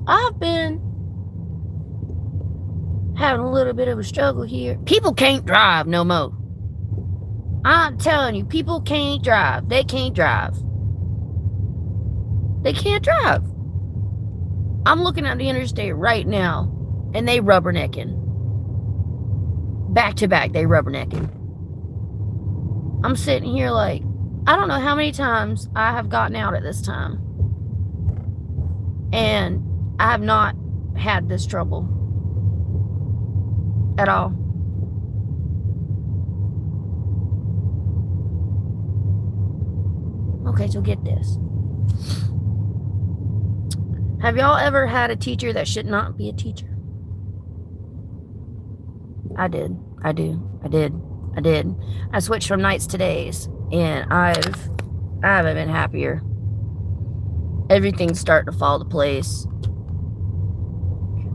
I've been having a little bit of a struggle here. People can't drive no more. I'm telling you, people can't drive. They can't drive. They can't drive. I'm looking at the interstate right now, and they rubbernecking. Back to back, they rubbernecking. I'm sitting here like, I don't know how many times I have gotten out at this time. And I have not had this trouble at all. Okay, so get this. Have y'all ever had a teacher that should not be a teacher? I did. I did. I switched from nights to days, and I haven't been happier. Everything's starting to fall to place.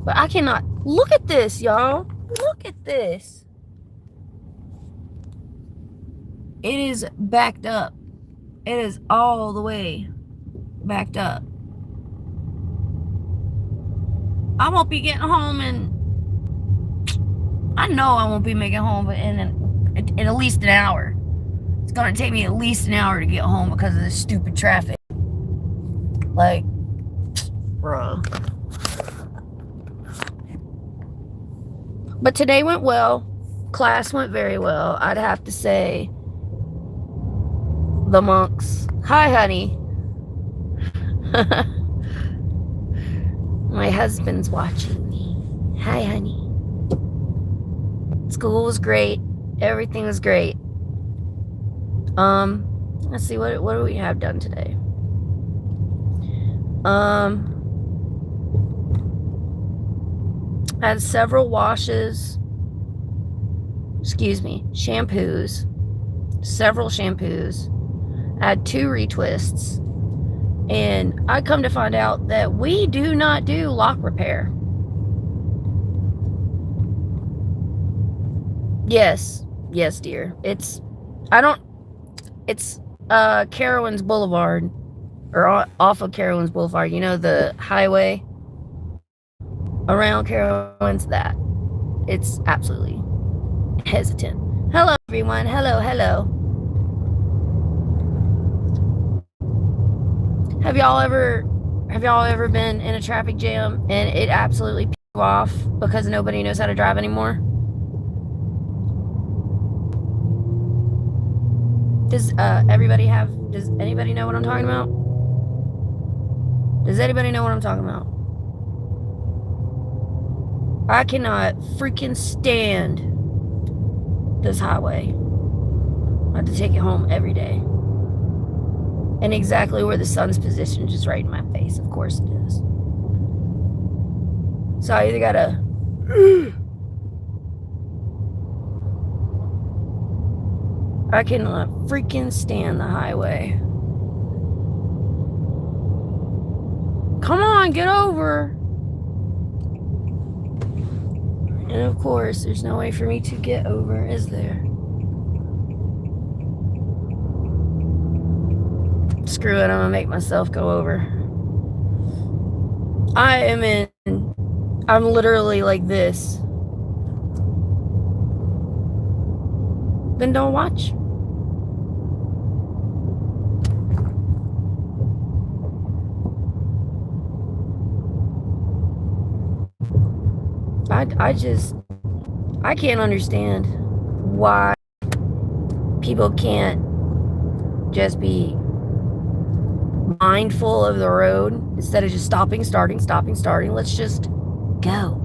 But I cannot. Look at this, y'all. Look at this. It is backed up. It is all the way backed up. I won't be getting home, and I know I won't be making home in at least an hour. It's gonna take me at least an hour to get home because of this stupid traffic. Like, bruh. But today went well. Class went very well. I'd have to say the monks. Hi, honey. My husband's watching me. Hi, honey. School was great. Everything was great. Let's see, what do we have done today? I had several washes. Shampoos. Several shampoos. I had 2 retwists. And I come to find out that we do not do lock repair. Yes, dear. It's Carowinds Boulevard, or off of Carowinds Boulevard. You know, the highway around Carowinds. That it's absolutely hesitant. Hello, everyone. Hello. Have y'all ever been in a traffic jam and it absolutely pissed you off because nobody knows how to drive anymore? Does anybody know what I'm talking about? Does anybody know what I'm talking about? I cannot freaking stand this highway. I have to take it home every day. And exactly where the sun's positioned, just right in my face. Of course it is. So I either gotta I cannot freaking stand the highway. Come on, get over. And of course, there's no way for me to get over, is there? Screw it, I'm gonna make myself go over. I'm literally like this. Then don't watch. I can't understand why people can't just be mindful of the road instead of just stopping, starting. Let's just go.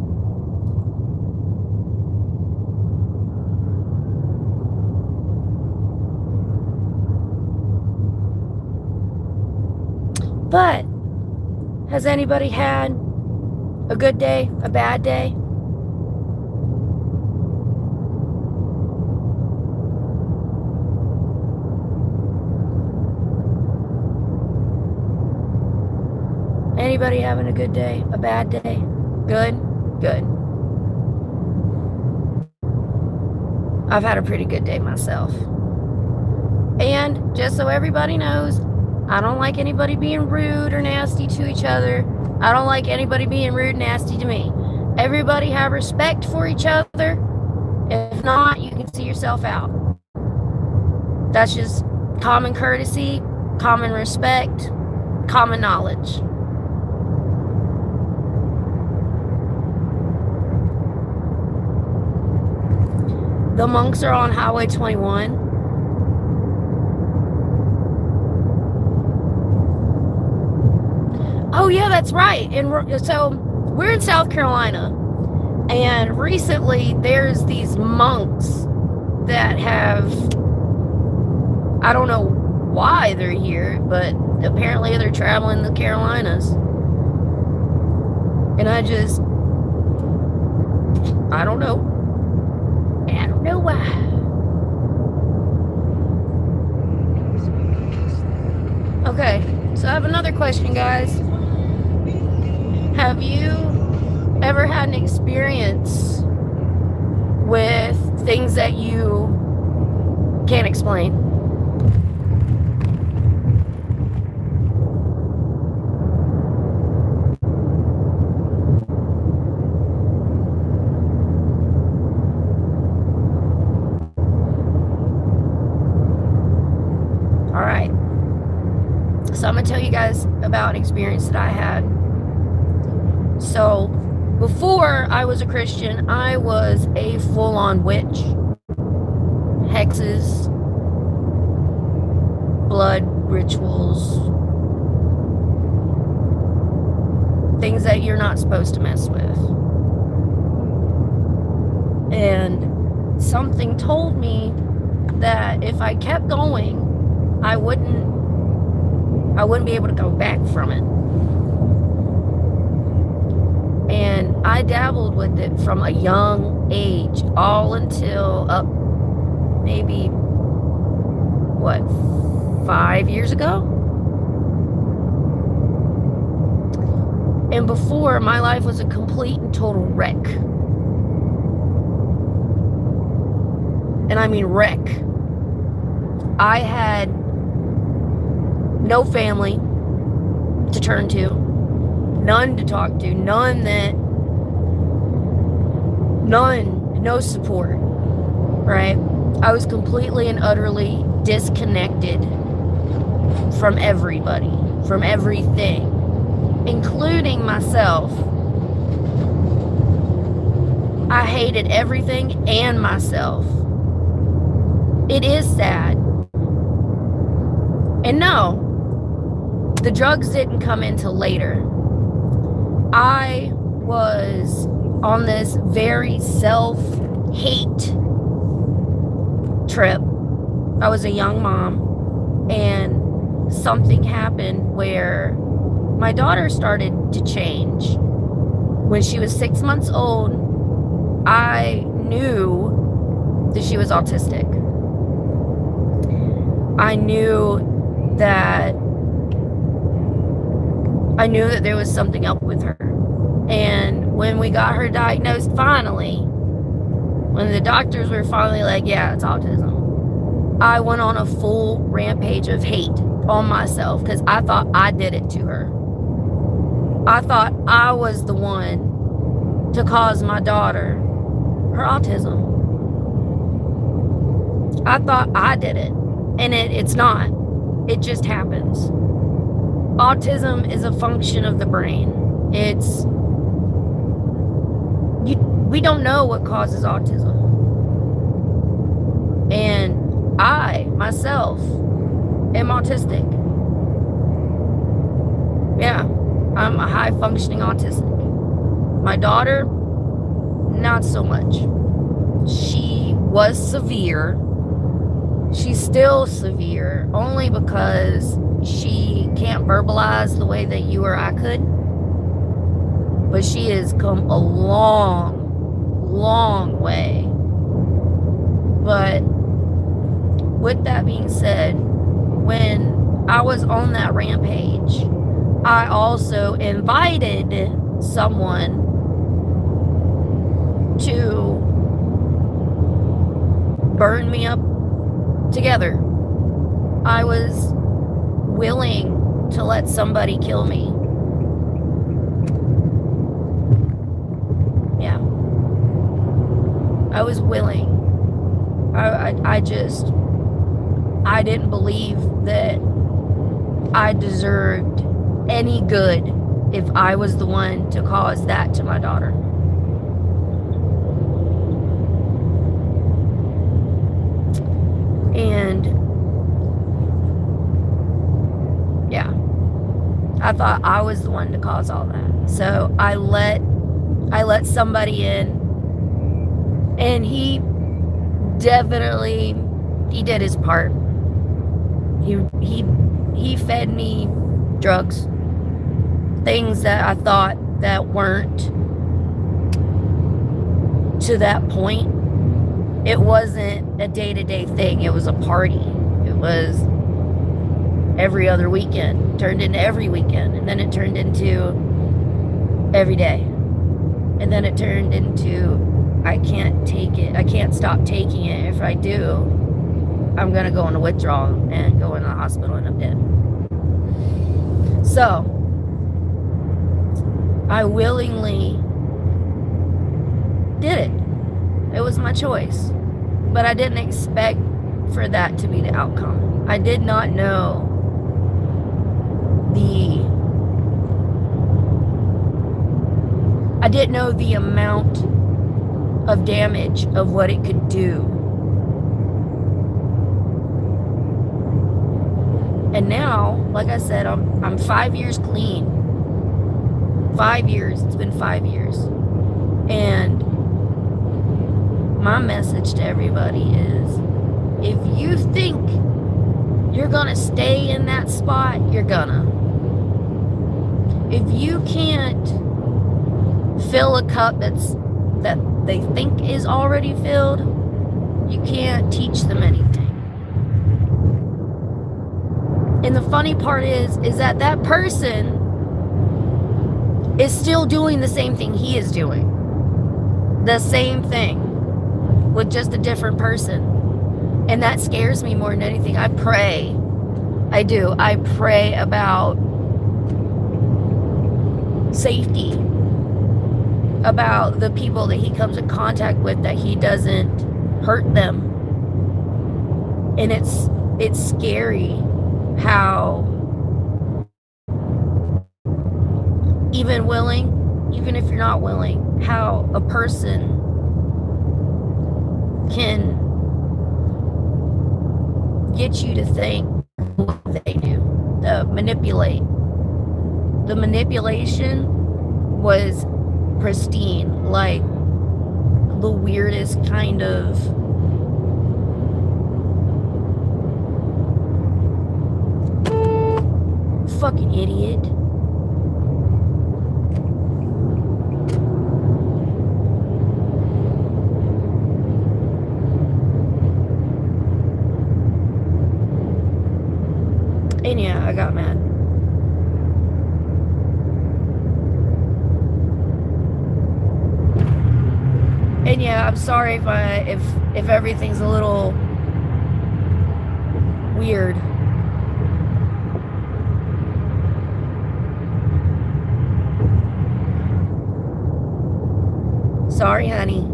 But has anybody had a good day, a bad day? Anybody having a good day, a bad day? Good? Good. I've had a pretty good day myself. And just so everybody knows, I don't like anybody being rude or nasty to each other. I don't like anybody being rude and nasty to me. Everybody have respect for each other. If not, you can see yourself out. That's just common courtesy, common respect, common knowledge. The monks are on Highway 21. Oh yeah, that's right. And so we're in South Carolina, and recently there's these monks that have, I don't know why they're here, but apparently they're traveling the Carolinas. And I don't know. I don't know why. Okay, so I have another question, guys. Have you ever had an experience with things that you can't explain? All right. So I'm going to tell you guys about an experience that I had. So, before I was a Christian, I was a full-on witch. Hexes, blood rituals, things that you're not supposed to mess with. And something told me that if I kept going, I wouldn't be able to go back from it. And I dabbled with it from a young age, all until maybe 5 years ago? And before, my life was a complete and total wreck. And I mean wreck. I had no family to turn to, none to talk to, no support, right? I was completely and utterly disconnected from everybody, from everything, including myself. I hated everything and myself. It is sad. And no, the drugs didn't come in till later. I was on this very self-hate trip. I was a young mom, and something happened where my daughter started to change. When she was 6 months old, I knew that she was autistic. I knew that there was something up with her. And when we got her diagnosed finally, when the doctors were finally like, yeah, it's autism, I went on a full rampage of hate on myself because I thought I did it to her. I thought I was the one to cause my daughter her autism. I thought I did it. And it's not. It just happens. Autism is a function of the brain. We don't know what causes autism. And I, myself, am autistic. Yeah, I'm a high-functioning autistic. My daughter, not so much. She was severe. She's still severe, only because she can't verbalize the way that you or I could. But she has come a long way. But with that being said, when I was on that rampage, I also invited someone to burn me up together. I was willing to let somebody kill me. I was willing. I didn't believe that I deserved any good if I was the one to cause that to my daughter. And yeah, I thought I was the one to cause all that. So I let somebody in, and he definitely, he did his part. He fed me drugs, things that I thought that weren't to that point. It wasn't a day-to-day thing. It was a party. It was every other weekend, turned into every weekend, and then it turned into every day, and then it turned into, I can't take it. I can't stop taking it. If I do, I'm gonna go into withdrawal and go in the hospital and I'm dead. So I willingly did it. It was my choice, but I didn't expect for that to be the outcome. I did not know the amount of damage of what it could do. And now, like I said, I'm 5 years clean. 5 years. It's been 5 years. And my message to everybody is, if you think you're gonna stay in that spot, you're gonna. If you can't fill a cup that they think is already filled, you can't teach them anything. And the funny part is that that person is still doing the same thing he is doing. The same thing, with just a different person. And that scares me more than anything. I pray. I do. I pray about safety, about the people that he comes in contact with, that he doesn't hurt them. And it's scary how even if you're not willing, how a person can get you to think what they do. The manipulation was pristine, like the weirdest kind of fucking idiot. And yeah, I got mad. And yeah, I'm sorry if everything's a little weird. Sorry, honey.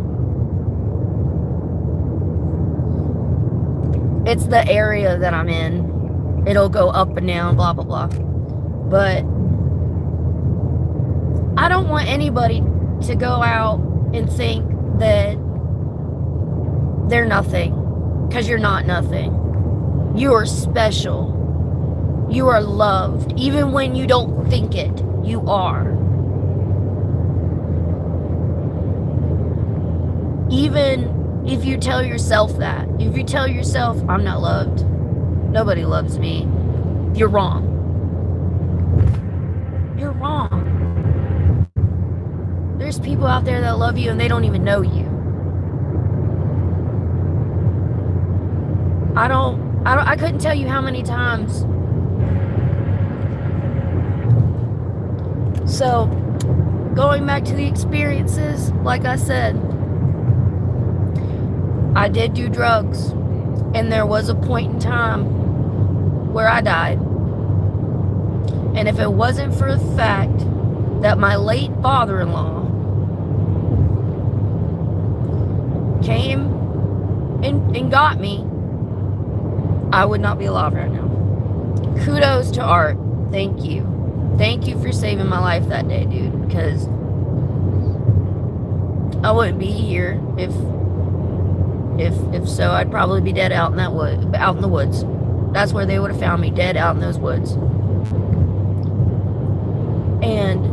It's the area that I'm in. It'll go up and down, blah, blah, blah. But I don't want anybody to go out and think that they're nothing, because you're not nothing. You are special. You are loved. Even when you don't think it, you are. Even if you tell yourself that, if you tell yourself, I'm not loved, nobody loves me, you're wrong. You're wrong. There's people out there that love you and they don't even know you. I couldn't tell you how many times. So, going back to the experiences, like I said, I did do drugs, and there was a point in time where I died. And if it wasn't for the fact that my late father-in-law came and got me, I would not be alive right now. Kudos to Art. Thank you. Thank you for saving my life that day, dude, because I wouldn't be here if so. I'd probably be dead out in the woods. That's where they would have found me, dead out in those woods. And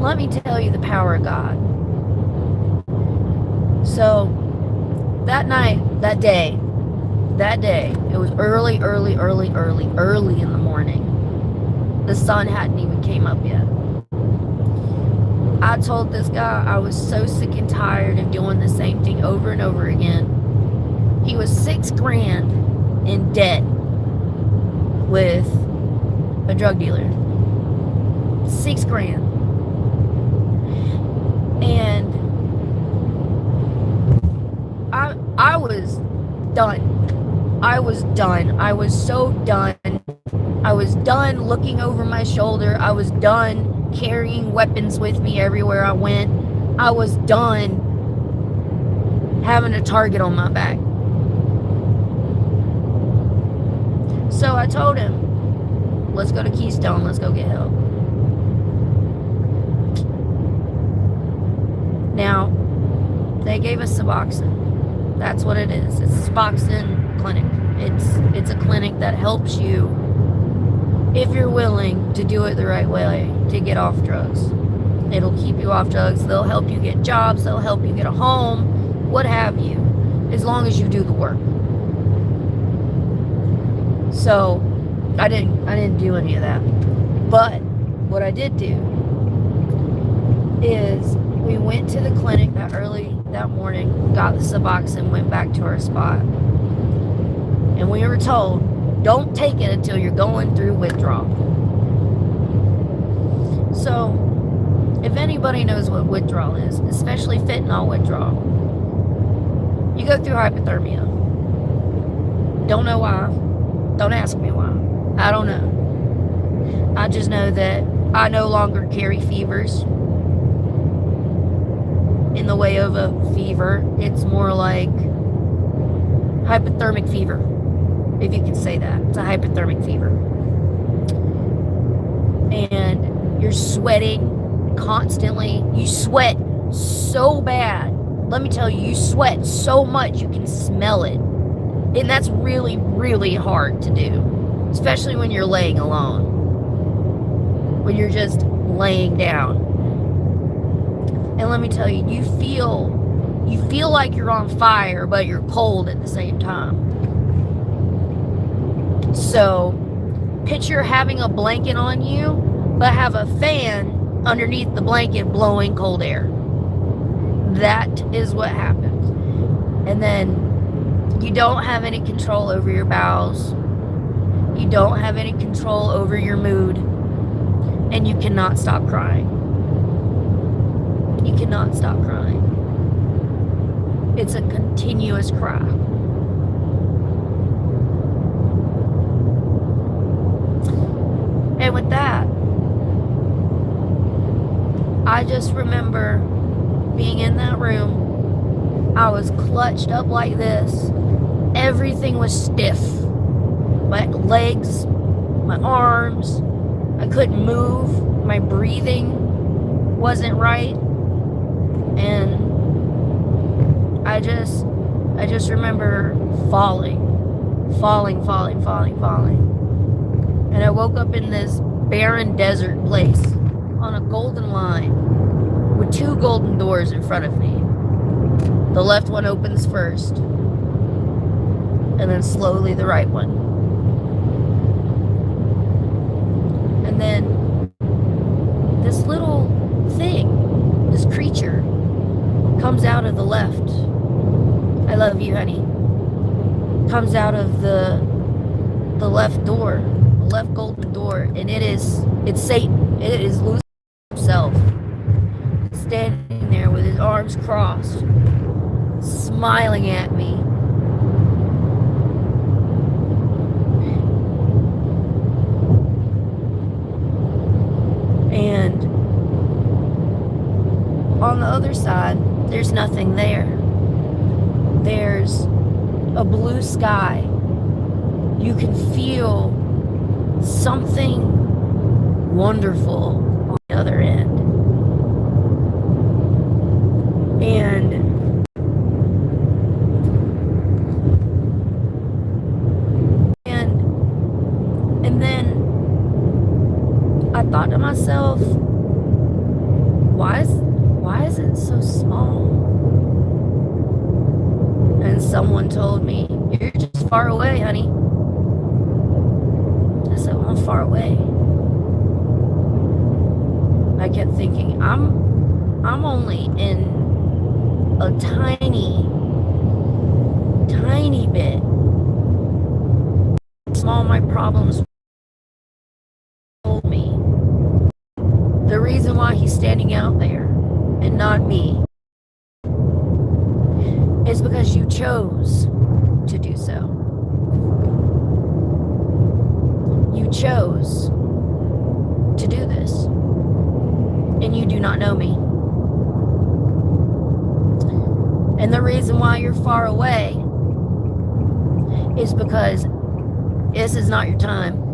let me tell you the power of God. So that night, that day, it was early in the morning. The sun hadn't even came up yet. I told this guy I was so sick and tired of doing the same thing over and over again. He was $6,000 in debt with a drug dealer. $6,000. And I was done. I was done. I was so done. I was done looking over my shoulder. I was done carrying weapons with me everywhere I went. I was done having a target on my back. So I told him, let's go to Keystone. Let's go get help. Now, they gave us Suboxone. That's what it is. It's a Suboxone clinic. It's a clinic that helps you, if you're willing to do it the right way, to get off drugs. It'll keep you off drugs. They'll help you get jobs. They'll help you get a home, what have you, as long as you do the work. So I didn't do any of that. But what I did do is we went to the clinic that morning, got the Suboxone, went back to our spot. And we were told, don't take it until you're going through withdrawal. So, if anybody knows what withdrawal is, especially fentanyl withdrawal, you go through hypothermia. Don't know why. Don't ask me why. I don't know. I just know that I no longer carry fevers in the way of a fever. It's more like hypothermic fever, if you can say that. It's a hypothermic fever. And you're sweating constantly. You sweat so bad. Let me tell you, you sweat so much you can smell it. And that's really, really hard to do, especially when you're laying alone, when you're just laying down. And let me tell you, you feel like you're on fire, but you're cold at the same time. So, picture having a blanket on you, but have a fan underneath the blanket blowing cold air. That is what happens. And then you don't have any control over your bowels. You don't have any control over your mood. And you cannot stop crying. You cannot stop crying. It's a continuous cry. And with that, I just remember being in that room. I was clutched up like this. Everything was stiff. My legs, my arms, I couldn't move. My breathing wasn't right. And I just remember falling. And I woke up in this barren desert place on a golden line with two golden doors in front of me. The left one opens first, and then slowly the right one. And then this little thing, this creature, comes out of the left. I love you, honey. Comes out of the left door, the left golden door, and it's Satan. It is Lucifer himself, standing there with his arms crossed, smiling at me. And on the other side, there's nothing there. There's a blue sky. You can feel something wonderful on the other end. And then I thought to myself, why is it so small? And someone told me, you're just far away, honey. I said, well, I'm far away. I kept thinking, I'm only in a tiny bit. Small my problems told me. The reason why he's standing out there and not me is because you chose to do so. You chose to do this, and you do not know me. And the reason why you're far away is because this is not your time.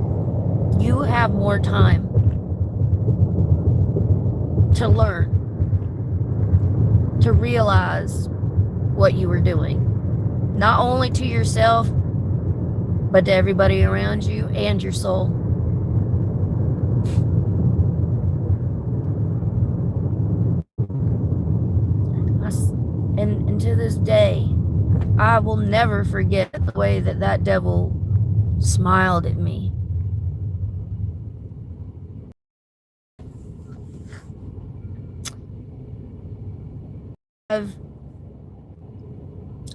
You have more time to learn, to realize what you were doing, not only to yourself, but to everybody around you and your soul. And to this day, I will never forget the way that devil smiled at me.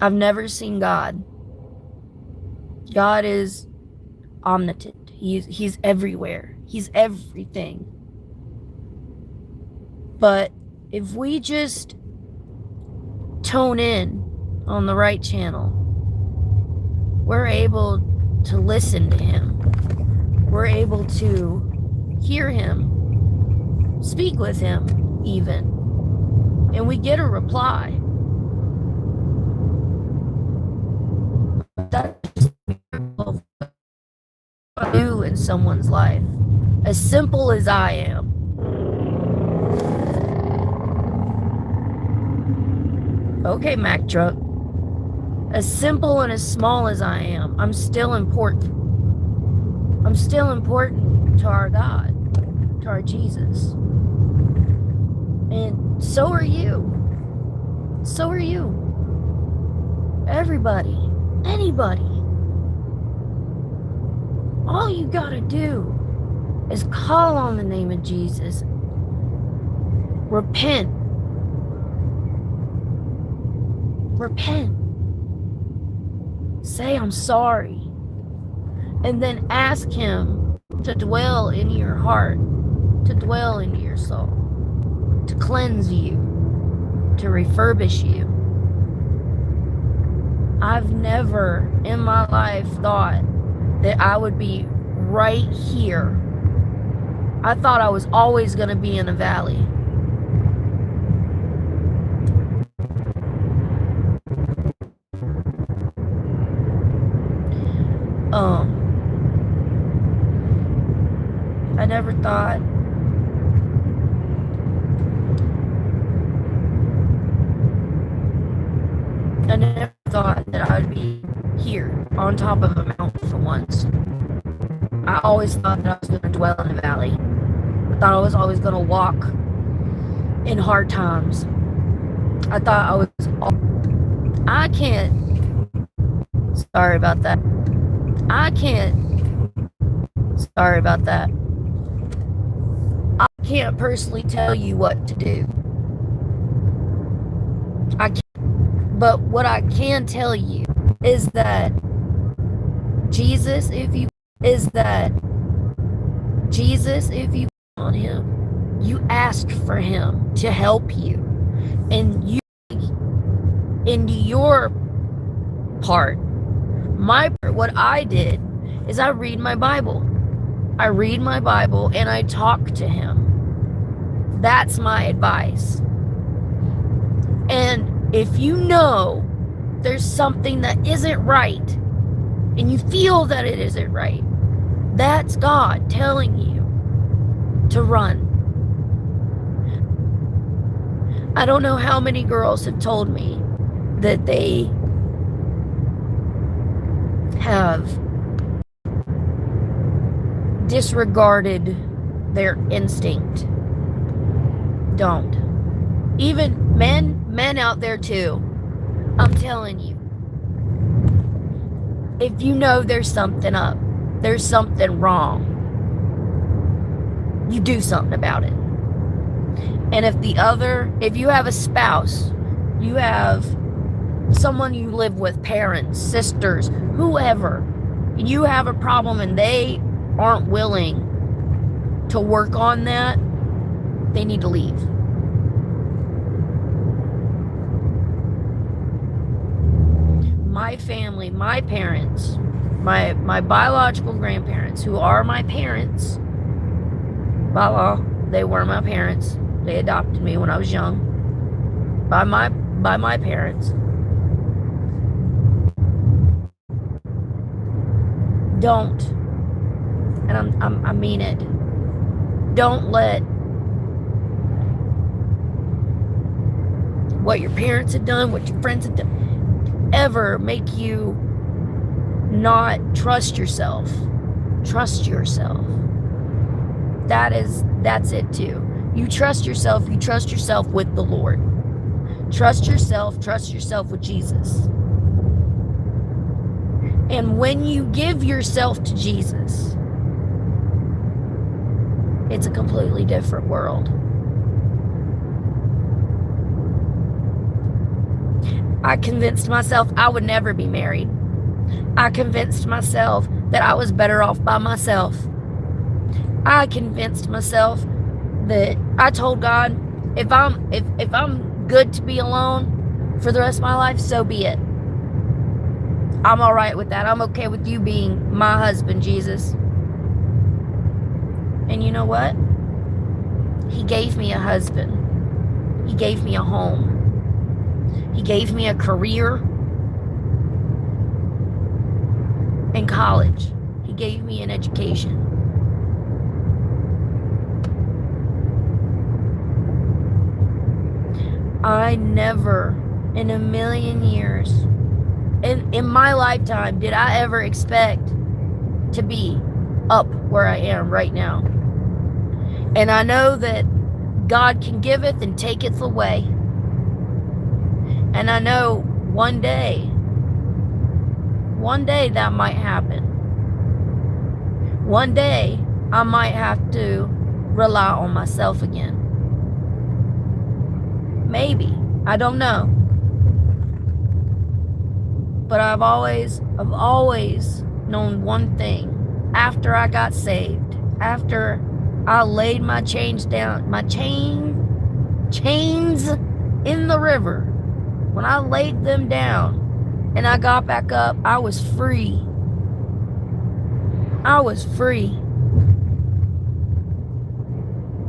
I've never seen God. God is omnipotent. He's everywhere. He's everything. But if we just tone in on the right channel, we're able to listen to him. We're able to hear him, speak with him even, and we get a reply. That's what I do in someone's life, as simple as I am. Okay, Mack truck. As simple and as small as I am, I'm still important. I'm still important to our God, to our Jesus. And so are you. So are you. Everybody. Anybody. All you gotta do is call on the name of Jesus. Repent. Repent. Say, I'm sorry. And then ask him to dwell in your heart, to dwell into your soul, to cleanse you, to refurbish you. I've never in my life thought that I would be right here. I thought I was always going to be in a valley. I never thought that I would be here on top of a mountain for once. I always thought that I was going to dwell in a valley. I thought I was always going to walk in hard times. I thought I can't. Sorry about that. I can't personally tell you what to do. I can't. But what I can tell you is that Jesus, if you on him, you ask for him to help you, and you into your part. My part, what I did is I read my Bible. I read my Bible and I talk to him. That's my advice. And if you know there's something that isn't right, and you feel that it isn't right, that's God telling you to run. I don't know how many girls have told me that they have disregarded their instinct. Don't. Even men out there too. I'm telling you. If you know there's something up, there's something wrong, you do something about it. And if you have a spouse, you have someone you live with, parents, sisters, whoever, and you have a problem and they aren't willing to work on that, they need to leave. My family, my parents, my biological grandparents, who are my parents, by law, they were my parents. They adopted me when I was young. By my parents. Don't, and I mean it, don't let what your parents have done, what your friends have done, ever make you not trust yourself. Trust yourself. That's it too. You trust yourself with the Lord. Trust yourself with Jesus. And when you give yourself to Jesus, it's a completely different world. I convinced myself I would never be married. I convinced myself that I was better off by myself. I convinced myself that I told God, if I'm good to be alone for the rest of my life, so be it. I'm all right with that. I'm okay with you being my husband, Jesus. And you know what? He gave me a husband. He gave me a home. He gave me a career in college. He gave me an education. I never in a million years, in my lifetime, did I ever expect to be up where I am right now. And I know that God can giveth and taketh away. And I know one day that might happen. One day I might have to rely on myself again. Maybe. I don't know. But I've always known one thing. After I got saved, after I laid my chains down, chains in the river, when I laid them down and I got back up, I was free. I was free.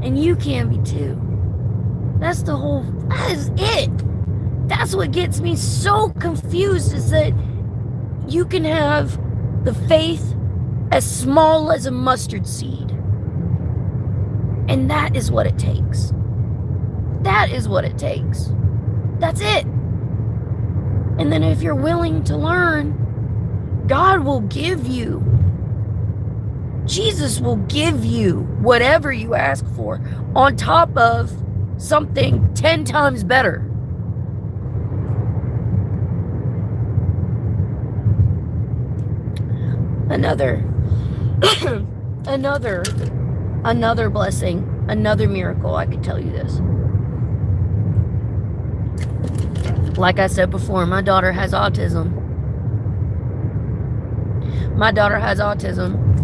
And you can be too. That is it. That's what gets me so confused, is that you can have the faith as small as a mustard seed. And that is what it takes. That is what it takes. That's it. And then if you're willing to learn, God will give you, Jesus will give you whatever you ask for, on top of something 10 times better. Another blessing, another miracle. I could tell you this. Like I said before, my daughter has autism.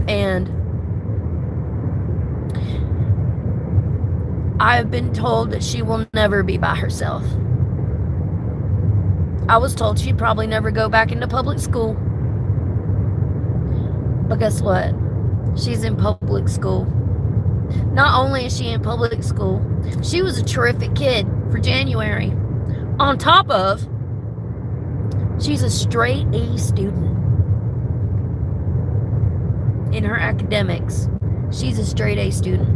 And I've been told that she will never be by herself. I was told she'd probably never go back into public school. But guess what? She's in public school. Not only is she in public school, she was a terrific kid for January. On top of, she's a straight A student in her academics. She's a straight A student.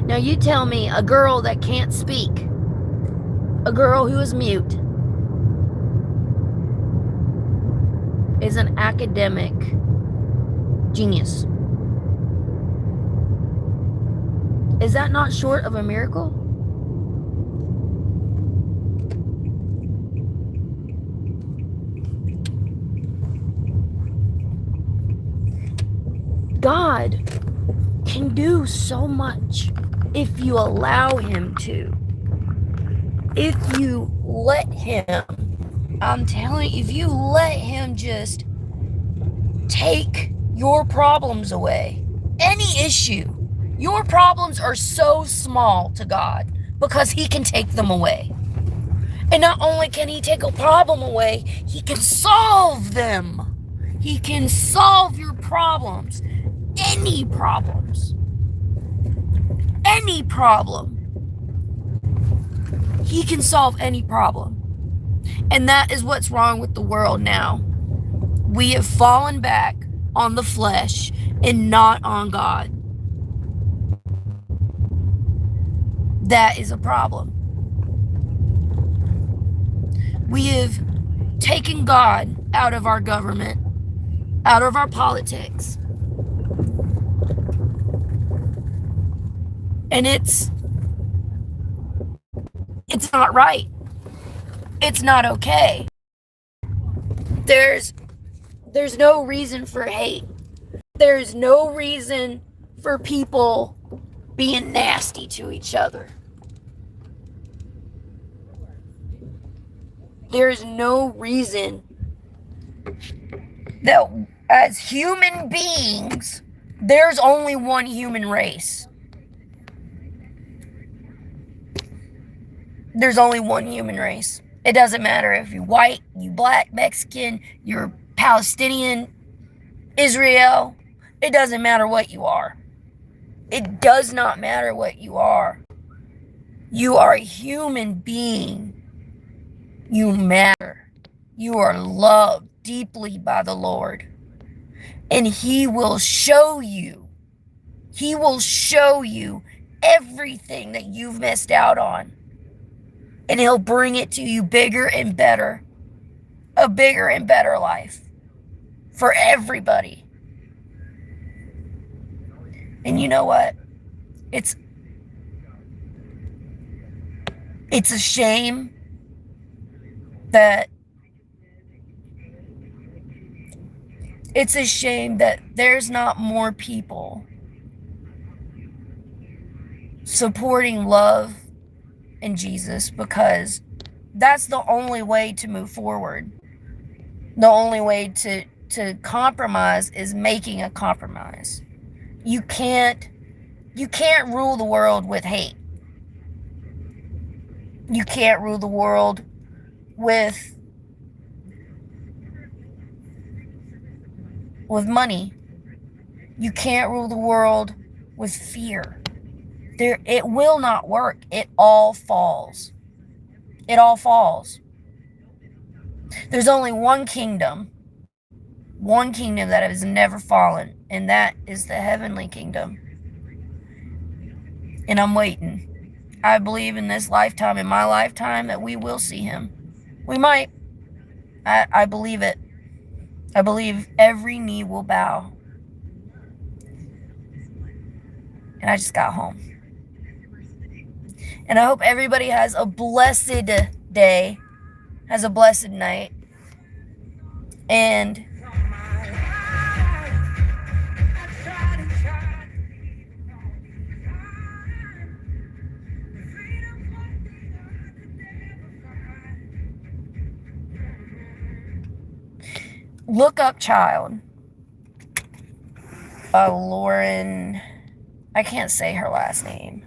Now you tell me, a girl that can't speak, a girl who is mute, is an academic genius. Is that not short of a miracle? God can do so much if you allow him to. If you let him, I'm telling you, if you let him just take your problems away, any issue, your problems are so small to God because he can take them away. And not only can he take a problem away, he can solve them. He can solve your problems. Any problems. Any problem. He can solve any problem. And that is what's wrong with the world now. We have fallen back on the flesh and not on God. That is a problem. We have taken God out of our government, out of our politics. And it's not right. It's not okay. There's no reason for hate. There's no reason for people being nasty to each other. There's no reason that as human beings, there's only one human race. There's only one human race. It doesn't matter if you're white, you black, Mexican, you're Palestinian, Israel. It doesn't matter what you are. It does not matter what you are. You are a human being. You matter. You are loved deeply by the Lord. And he will show you. He will show you everything that you've missed out on. And he'll bring it to you bigger and better. A bigger and better life. For everybody. And you know what? It's a shame that there's not more people supporting love and Jesus, because that's the only way to move forward. The only way to compromise is making a compromise. You can't rule the world with hate. You can't rule the world with money. You can't rule the world with fear. It will not work. It all falls. It all falls. There's only one kingdom that has never fallen, and that is the heavenly kingdom. And I'm waiting. I believe in this lifetime, in my lifetime, that we will see him. We might. I believe it. I believe every knee will bow. And I just got home. And I hope everybody has a blessed day, has a blessed night. And look up Child by Lauren. I can't say her last name.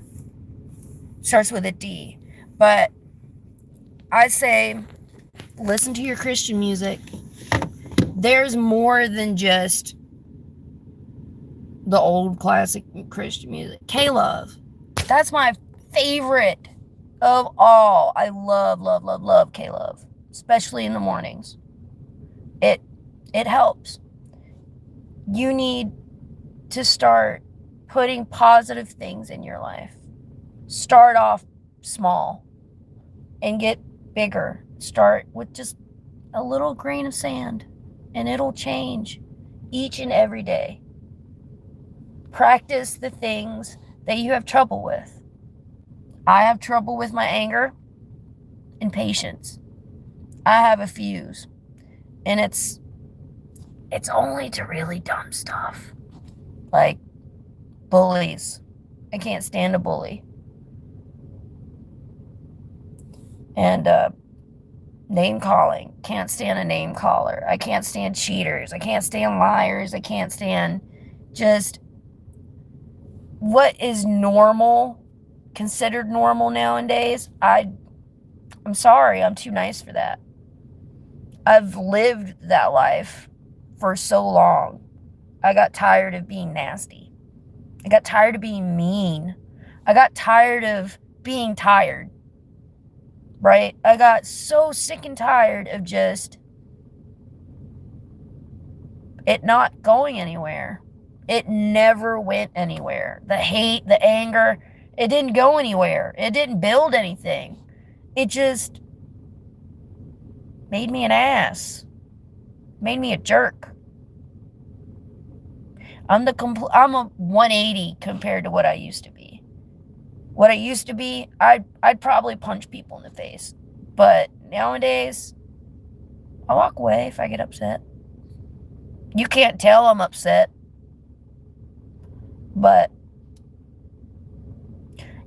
Starts with a D. But I say, listen to your Christian music. There's more than just the old classic Christian music. K-Love. That's my favorite of all. I love, love, love, love K-Love, especially in the mornings. It helps. You need to start putting positive things in your life. Start off small and get bigger. Start with just a little grain of sand, and it'll change each and every day. Practice the things that you have trouble with. I have trouble with my anger and patience. I have a fuse, and it's only to really dumb stuff, like bullies. I can't stand a bully. And name calling. Can't stand a name caller. I can't stand cheaters. I can't stand liars. I can't stand just what is normal, considered normal nowadays. I'm sorry, I'm too nice for that. I've lived that life for so long. I got tired of being nasty. I got tired of being mean. I got tired of being tired. Right? I got so sick and tired of just it not going anywhere. It never went anywhere. The hate, the anger, it didn't go anywhere. It didn't build anything. It just made me an ass. Made me a jerk. I'm a 180 compared to what I used to be. What I used to be, I'd probably punch people in the face. But nowadays, I walk away if I get upset. You can't tell I'm upset. But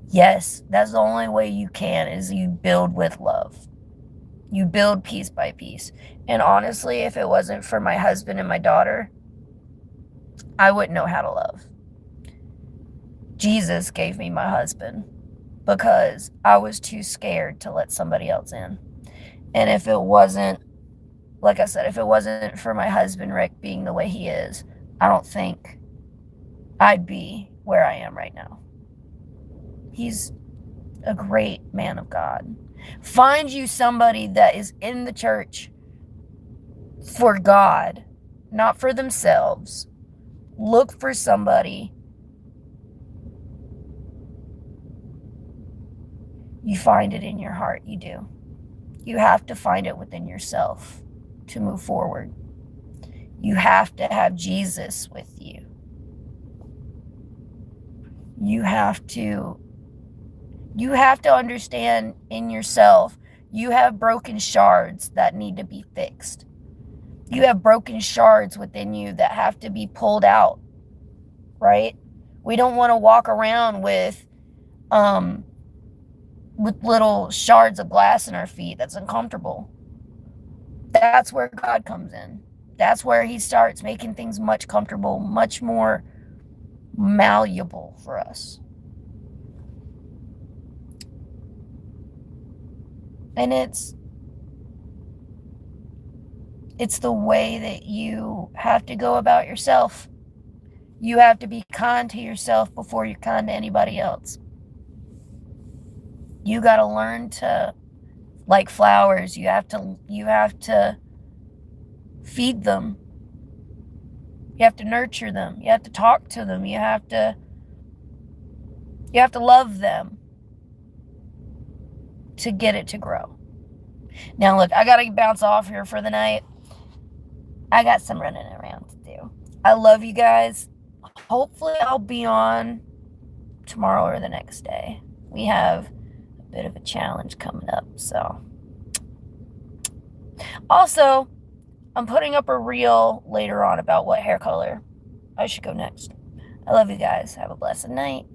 yes, that's the only way you can, is you build with love. You build piece by piece. And honestly, if it wasn't for my husband and my daughter, I wouldn't know how to love. Jesus gave me my husband because I was too scared to let somebody else in. And if it wasn't, like I said, if it wasn't for my husband, Rick, being the way he is, I don't think I'd be where I am right now. He's a great man of God. Find you somebody that is in the church for God, not for themselves. Look for somebody. You find it in your heart. You do. You have to find it within yourself to move forward. You have to have Jesus with you. You have to understand in yourself, you have broken shards that need to be fixed. You have broken shards within you that have to be pulled out, right? We don't want to walk around with little shards of glass in our feet. That's uncomfortable. That's where God comes in. That's where he starts making things much comfortable, much more malleable for us. And it's the way that you have to go about yourself. You have to be kind to yourself before you're kind to anybody else. You got to learn to, like flowers, you have to feed them. You have to nurture them. You have to talk to them. You have to love them to get it to grow. Now look, I got to bounce off here for the night. I got some running around to do. I love you guys. Hopefully I'll be on tomorrow or the next day. We have a bit of a challenge coming up, so. Also, I'm putting up a reel later on about what hair color I should go next. I love you guys. Have a blessed night.